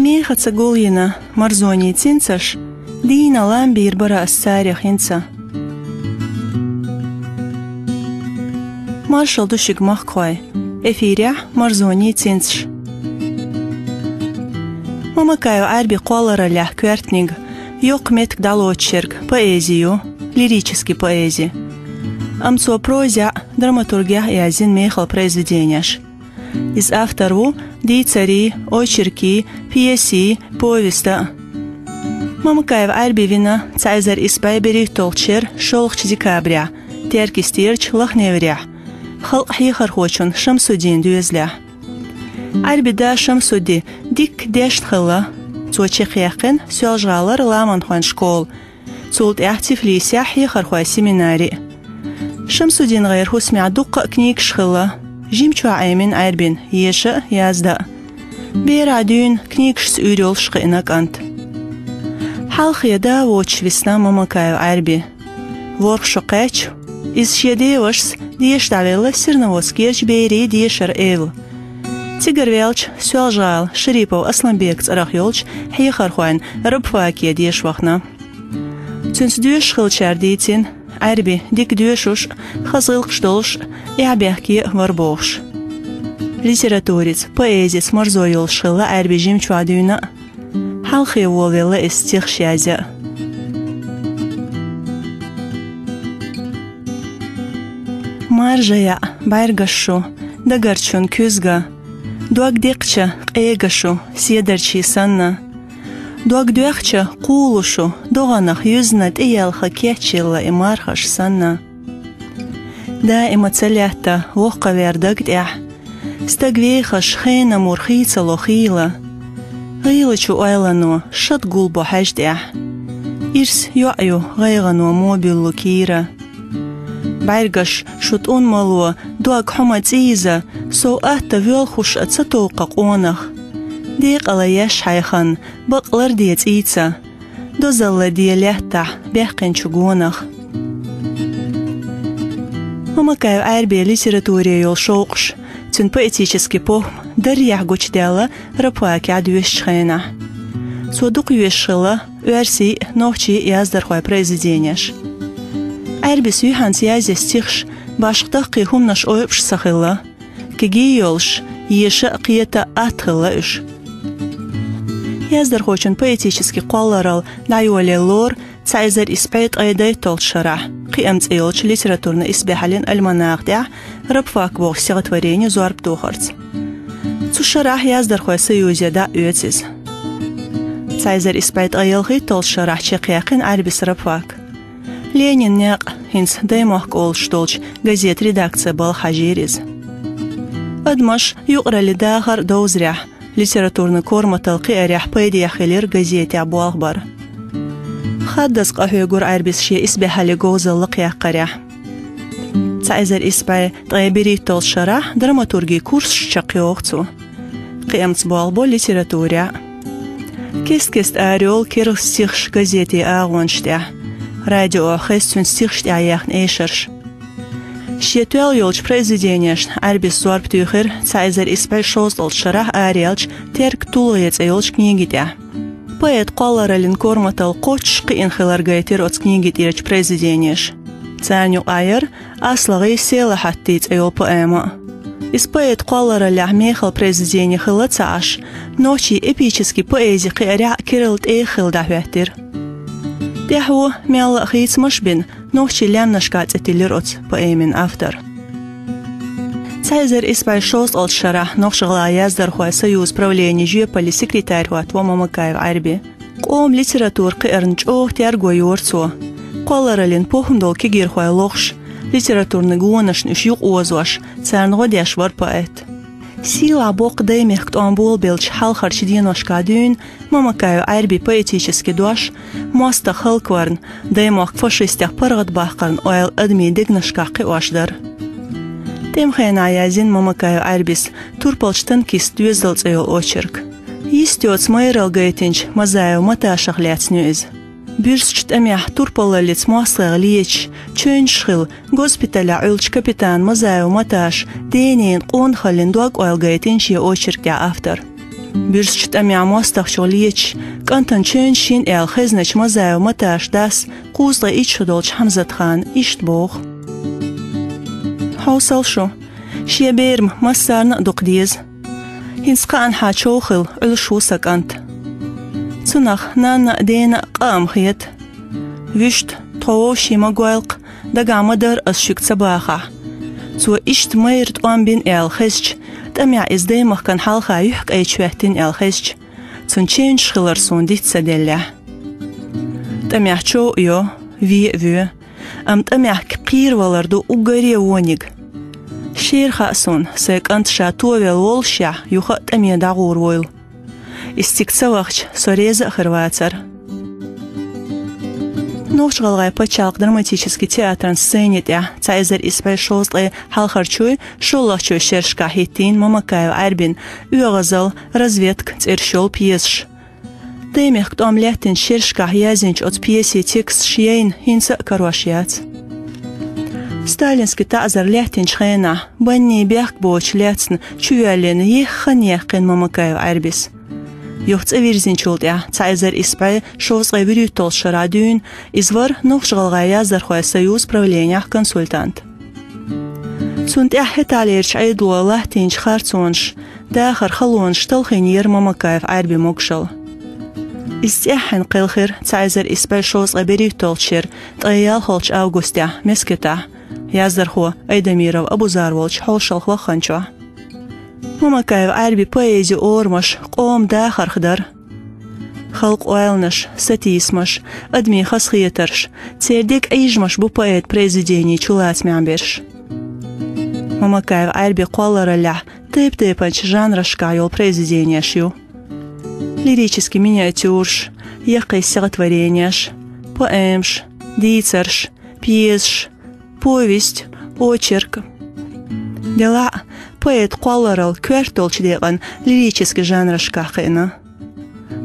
Меха цагулина марзони цинцаш, дина ламбир бара ассарих инца. Маршал душик махквай, эфиря марзони цинцаш. Мамакаю арби колора лях квертниг, ёк метк далочерг, поэзию, лирический поэзии. Амцо прозя, драматургия и один мехал произведенияш. Из автору дицари, очерки, пьеси, повеста. Мамакаев арбивина цайзар испайбери толчер шолхч декабря, терки стирч лахневря. Халк хихар хочун Шамсудин дуезля. Арбида Шамсуди дик дешт хыла, цочех яхын сёлжгалар ламан хон школ, цулт яхтиф лися хихар хой семинари. Шамсудин гайр хусмя дуққа книг шхыла, жимчу аймин арбин, еша язда. Бера дюн книгшс үрел шхынак ант. Халхияда воч весна Мамакаев арби. Ворх шоқач, из шедевашс диеш далела сирновоскерч бейри диешар эв. Тигр велч, сёлжал, Шерипов, Асланбекц, Арахёлч, хейхархуайн, рыбфакия диеш вахна. Цунс дюш хылчар дейтин, арби, дик дюшуш, хазылкш долш, ябяхки варбохш. Литературец, поэзис, марзоёл шыла арби жимчуадюна, халхи волвела из стих шязя. Маржая, байргашу, дагарчун кюзга, дуак декча, эгашу, седарчи санна, дуак дуахча, кулушу, доганах юзнат иялха кечила и мархаш санна. Да эмоцелята, вохка вердагдях, стагвейхаш хейна мурхица лохила, гейлачу айлану, шат гулбо хаждях, ирс юаю гайгану мобилу кира. Байргаш шут он малуа, дуак хума циза, со ахта вёлхуш ацатоука қонах. Дейк ала яш хайхан, бақлар диец ица, дозалла диелехта, бяхкин чугонах. Мамакаев арби литературе ёл шоуқш, цун поэтический похм, дарьях гучдяла, рапуаки адвешчхайна. Содук юешшила, уэрси, нохчи яздархуай произведенияш. Арби сүйхан сиязе стихш, башықтақ қихумнаш ойыпш сахила, кеги ёлш, еші қиета атхила үш. Яздар хочун поэтический қолларал дайуале лор, цайзар испайт айдай толшара, қиямц эйлч литературно избехалин альманагдя, рабфак бог стихотворение зуарб духарц. Цушарах яздар хой союзе да уэціз. Цайзар испайт айылхи толшара чеқияқин арбис рабфак. Ленин няк хинс даймах олш толч газет редакция был хажириз. Адмаш юqrali дахар доузрях, литературный корматал қиарях пайдияхилер газете абуалхбар. Хаддас қахуйгур арбис ше избехали гоузаллы қияққарях. Цайзар испай тайбери толшарах драматургий курс шчақиоқцу. Қиямц буалбо литературя. Кест-кест ариол кирх стихш газете ағуанштя. Радио хэстун стихш аяхн эйшерш. Щетуэл ёлч произведенияш арбис зуарб тюхер цайзар испай шоздол шарах ариалч терк тулуец ёлч книгитя. Поэт қоларалин корматал қоч қиин хиларгайтер оц книгитирч произведенияш. Цаню айер аслагы села хаттиц ёл поэма. Из поэт қоларалях мехал произведения хилацаш, ночи эпический поэзи қиаря кирилт эйхил дахвяхтир. Дяху мял хиц машбин, нохчи лямнашкац этилер оц поэмин автор. Цайзар испай шост от шара, нохшгла яздар хуай союз правления жюпали секретарь хуат Мамакаев арби. Қом литератур қиарнч ох тярго юрцо. Қоларалин похундол кигир хуай лохш, литературный гуанашн уш юq озваш, царнго дяшвар поэт. Сила бок даймехт он был белч халхар чидиношка дюн, Мамакаев арби поэтический дуаш, моста халкварн, даймох фашистях паргат бахкарн ойл адми дегнашка қиошдар. Тем хайна язин Мамакаев арбис, турпалчтан кист дуездалц эйл очерк. Истёц майрал гайтинч, мазаев маташах ляцнюиз. Бюрсчт амях турпалалец мослаг леч, чөншхил, госпиталя үлч капитан мазаев маташ, денин қон халин дуак ойл гайтинч е очерк я автор. Bürst amyamostach şoliyç, kantan çön şin el xezneç mazayo mataş das, quzla içudolç Hamzat Khan iştboğ. Hawsal şu, şiye berm masarna duqdiz. Hinsqan ha çoğıl ölşu sakant. Tsunaq nana dena qam xiyet. Vüşt, tovo şima gualq, dagamadar as şük sabaha. Zu işt mayrt bin el xezç, Tamya izdeymaq kan halqa yuhq ayçvehtin el xezç, Tsun çen şılar son ditsadella. Tamya ço yo, vi, am tamya kqirvalardu ugari wonig. Şer xasun, sekant şatovel volşa, yuxa tamya dağur voil. Istiktsavaqç, soreza xırvatsar. Новшгалгай почалк драматический театрын сценете, Цайзер Испай шослы халхарчуй, шоллахчуй шершка хиттин Мамакаев Арбин, уягазал, разведк, цершол пьесш. Демех ктом лехтин шершка язинч от пьеси текст шиейн хинца каруашьяц. Сталинский тазар лехтин шхена, банни бяхк боч лецн, чуялин еххан ехкин Мамакаев Арбис. Юхц эвирзинчулдя, Цайзер Испай шослы вирютол шарадюн, извар новшгалгай язархуя союз правлениях консультант. Цунт эхеталерч айдлуа лахтинч харцунш, дахар халунш талхиньер Мамакаев Арби мокшал. Истяхен қилхир Цайзер Испай шослы вирютолчер, таял холч августя, мескета, язархуа Айдамиров Абузарволч холшал хваханчуа. Мамакаев Арби поэзию ормаш, қом дахар хдар. Халк уайлнаш, сатисмаш, адми хасхиетарш, цердек айжмаш бу поэт президении чулац мямберш. Мамакаев Арби қоларалях, тып-тыпанч жанрашка йол президенияшью. Лирический миниатюрш, яқай стихотворенияш, поэмш, дицарш, пьесш, повесть, очерк. Дела поэт қоларал квертолч деған лирический жанрашка хына.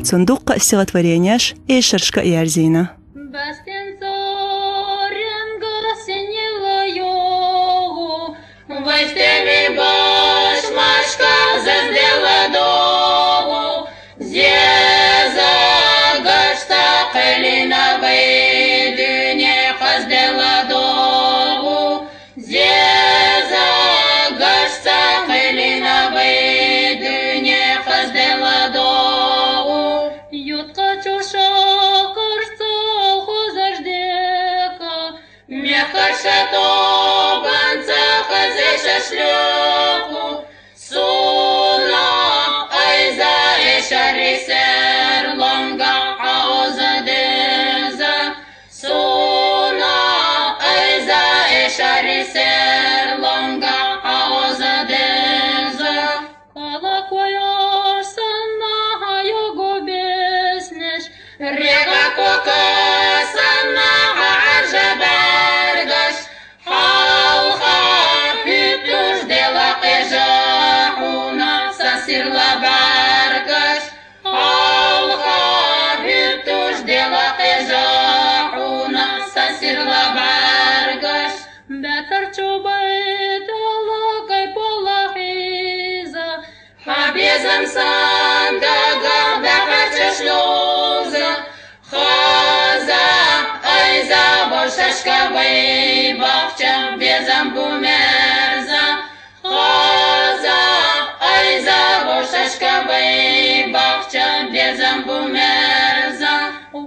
Цундуққа стихотворенияш эшершка ярзина.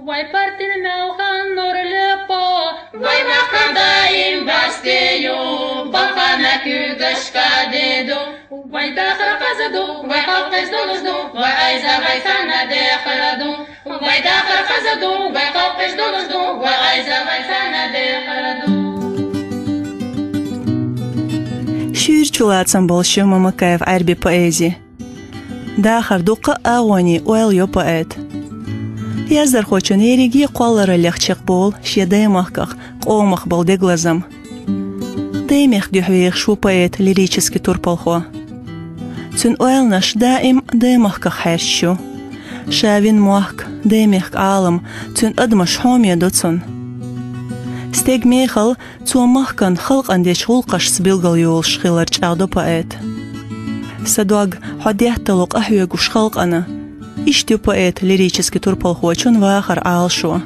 Vai partir meu hanor lepo, vai makadaim basteyo, bakana kugashka dedo, vai dakhra qazado, vai qalqis dolosdo, vai aiza vai sana dekhrado, vai dakhra qazado, vai qalqis dolosdo, vai aiza vai sana dekhrado. Şiir çulatsam bolşu Mамакаев Арби поэзи. Дахар дуqa ağoni oelyo poet. Yazar xoçun erigi қоллары лехчек бол, шедаймахках, қомах бол деглазам. Деймех дюхвех шу поэт лирический турполхо. Цун оэлнаш даим деймахках хэршу. Шавин муахк, деймех алам, цун адмаш хомия доцун. Стег мехал, цуамахкан халк андеч хулқаш сбилгал юл шхилар чагдо поэт. Садуаг ходятталук ахюэгуш халкана. Иштю поэт лирический турполхочун вахар алшу.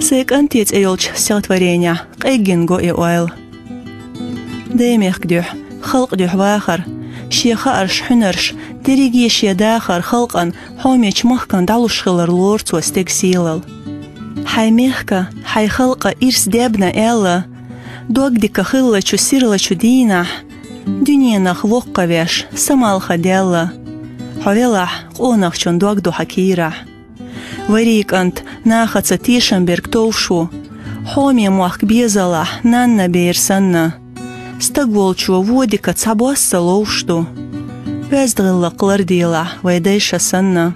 Сейк антиец эйолч стихотворения Кэггинго и ойл. Дэмех гдюх, халк дюх вахар. Шеха арш хюнерш, дериги шедахар халкан хомеч махкан далушхилар лорцу стег силал. Хай мехка, хай халка ирс дебна элла. Дуагдика хилла чу сирла чудина. Дюниенах воккавеш, самалха делла. Ховелах қонах чон дуагду хакира. Варик ант нахаца Тишенберг товшу. Хоми муах безала нанна бейрсанна. Стагволчу водика цабуасса ловшту. Вездгилла клардила вайдайша санна.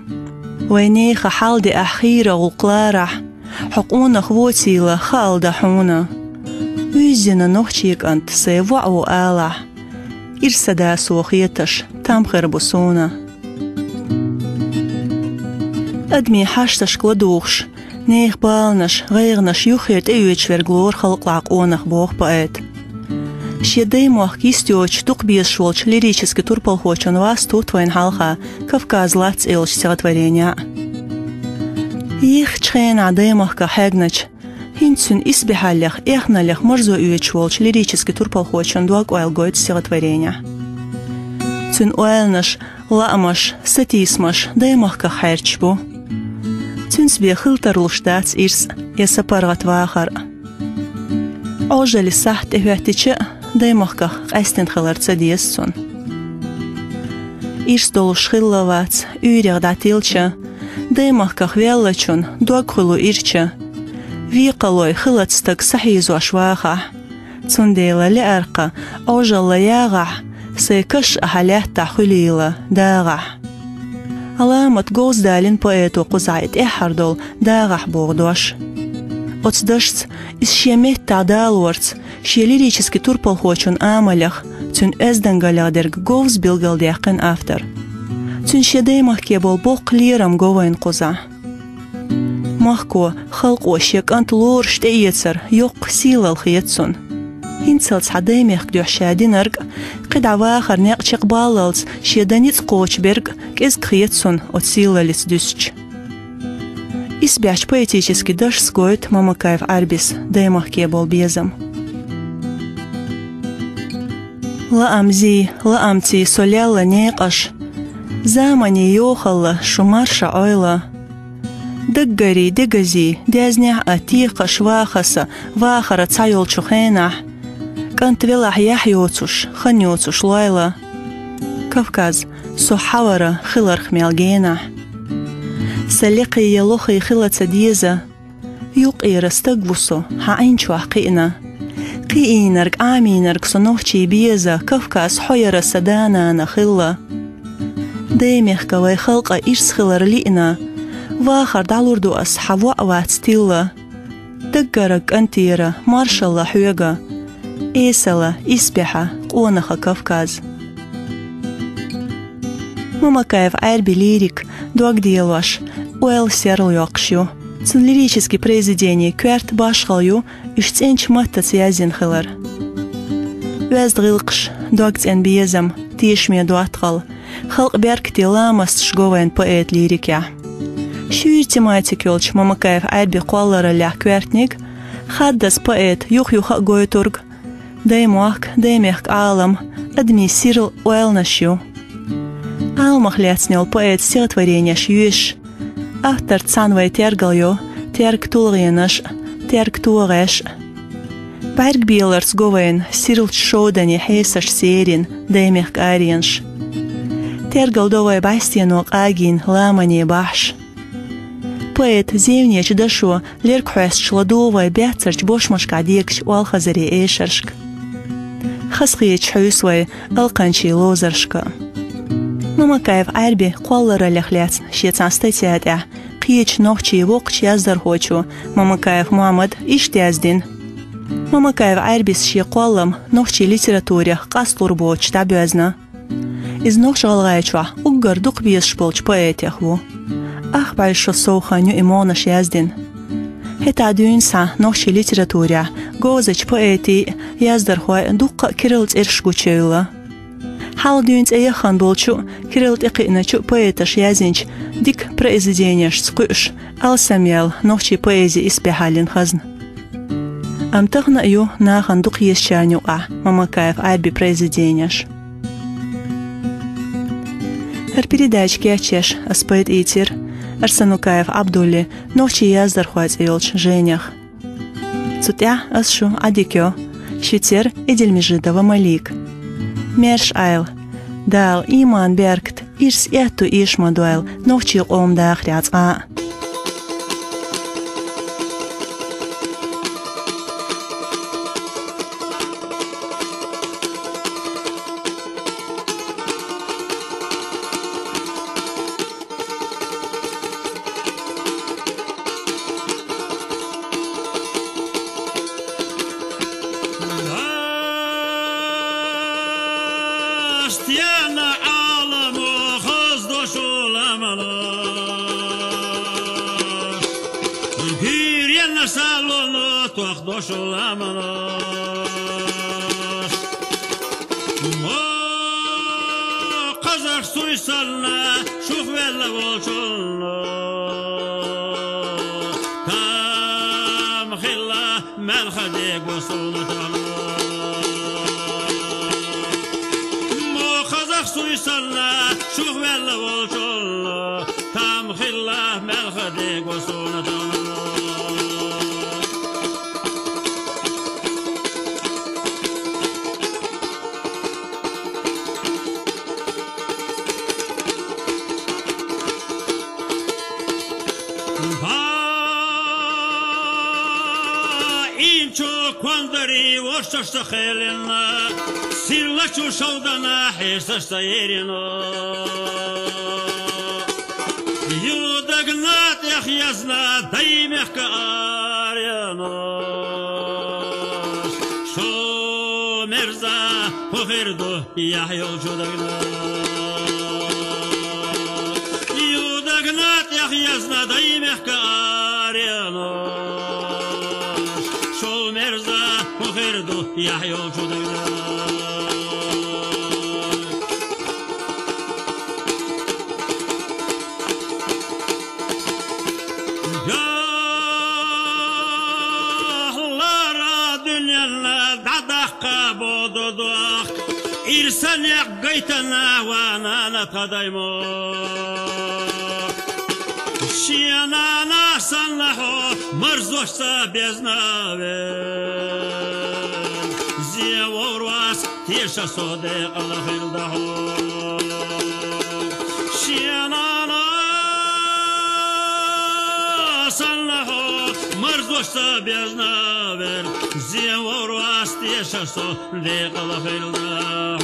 Вайнейха халди ахира гулклара. حقونخ ووتيلا خالدا حونا ويزينا نوخشيك أنت سيوعو آلا إرسدا سوخيتش تامخر بسونا أدمي حاشتش كلدوخش نيخ بالنش غيغنش يوخيت ايوش ورغلور خلق لعقونخ بوخ بقيت شيدي موخ كيستيوش تقبيز شولش лирический турполхочон вас тут войн халха Кавказ лац илч стихотворения Их чхен адемах кахегнач. Хинцун избихалях эхналях морзо уечволч лирический турполхочон дуаг уайлгойт стихотворения. Цун уайлнаш, ламаш, сатисмаш, демах кахерчбу. Цун сбе хылтарлуштац ирс, ясапаргат вахар. Ожали сахт эхвятиче, демах ках айстен хыларца диесцун. Ирс долуш хыллавац, үйрег датилча, Дэмахках веллачун, дуагхулу ирча. Виқалой хылацтак сахизу ашваха. Цундейла лиарка, ожалла яга, сейкаш ахалятта хулила, дага. Аламат гоздалин поэту кузайт эхардол, дагах богдош. Оцдашц, из шемет тадалуарц, ши лирический турполхочун амалях, цун эзденгалядерг говз билгалдяхкин автор. Цун шедеймах кебол бог лирам говайн куза. Махко халко шек ант лор штейецер, йоқ силал хиетсун. Хинцалц хадеймах гдюх шадинарг, қидавахар неқчик балалц, шеданиц қочберг, кез хиетсун от силалиц дюсч. Избяч поэтический даш скоит Мамакаев Арбис, деймах кебол безам. Лаамзи, лаамти соляла неқаш, Замани йохалла, шумарша ойла. Дыггари, дыгази, дязнях атиха швахаса, вахара цайол чухена. Кантвелах яхьоцуш, ханьоцуш лайла. Кавказ, сухавара, хиларх мялгена. Салиқи ялохи хилаца диза. Юқи растагвусу, хаинчуах қи'на. Қи'инарг, аминарг, сонохчи биза, Кавказ, хойара садана на хилла. Дэмехка вай халка ирс хилар ли'на. Вахар далурду ас хавуа вацтилла. Дыггарак антира, маршалла хюга. Эсала, испеха, қонаха Кавказ. Мамакаев Арби лирик, дуагдиелваш, уэл серл йоқшю. Цун лирический произведение кверт башхалю, ишценч маттац язин хилар. Вездгилкш, дуагдзен безам, тишме дуатхал. Халк беркти ламаст шговайн поэт лирикя. Шуир тематик ёлч Мамакаев Арби қоллара лях квертник, хаддас поэт юх-юха гойтург, даймуак, даймехк алам, адми сирл уэлнашю. Алмах ляцнел поэт стихотворения шюиш, автор цанвай тергалю, терг тулгенаш, терг тугеш. Берг биларц говайн сирл шодани хейсаш серин, даймехк ариенш. Тергал довай бастиенок агин ламани баш. Поэт зевнеч дашо леркхуэс шладовай бяцарч бошмашка декш уалхазари эшершк. Хасхиеч хюсвай алканчи лозаршка. Мамакаев Арби қоллара ляхляц шецан статья қиеч нохчи вокч яздар хочу Мамакаев Муаммад иштяздин. Мамакаев Арбис ши қоллам нохчи литературе қаслур боч табязна. Из ног жалгаечва уггар дук биеш болч поэтяхву. Ах большо соуханю имонаш яздин. Хета дюнса ногчи литературе гозач поэти яздар хой дук кирилц иршгучейла. حال دينز اي خان بولشو كريلت اقينا شو بويتش يازينش ديك بريزيدينيش سقوش ال ساميال نوشي بويزي اسبحالين خزن ام تغنا ايو ناخن دوق يشانيو ماما كايف عربي بريزيدينيش передачки ачеш аспоет итир Арсанукаев Абдулли ночи яздар хвать иолч женях. Цутя асшу адикё Швитер Эдельмежидова Малик. Мерш айл дал иман беркт ирс эту ишмадуэл ночи омдах ряца. Stjärna alem och khazdosh olamanos Gir yenna salonot och khazdosh olamanos Mo qazaq suysalna shuf vella volcholno Tam khilla man khadek wasulna Suysalna şuh vella volçolna tam xillah melxadek vasulna Incho quandari voshta khelna Силачу шалдана хисашта ерino Юдагнат яхязна даймехка арянос Шо мерза похерду яхйол чудагна Юдагнат яхязна даймехка арянос Шо мерза похерду яхйол чудагна İrsan yakgaytana wanana tadaymo Şiyanana sanlaho marzoşsa beznave Ziyavorvas tiyesha sode alahildaho Şiyanana sanlaho marzoşsa beznave Ziyavorvas tiyesha sode alahildaho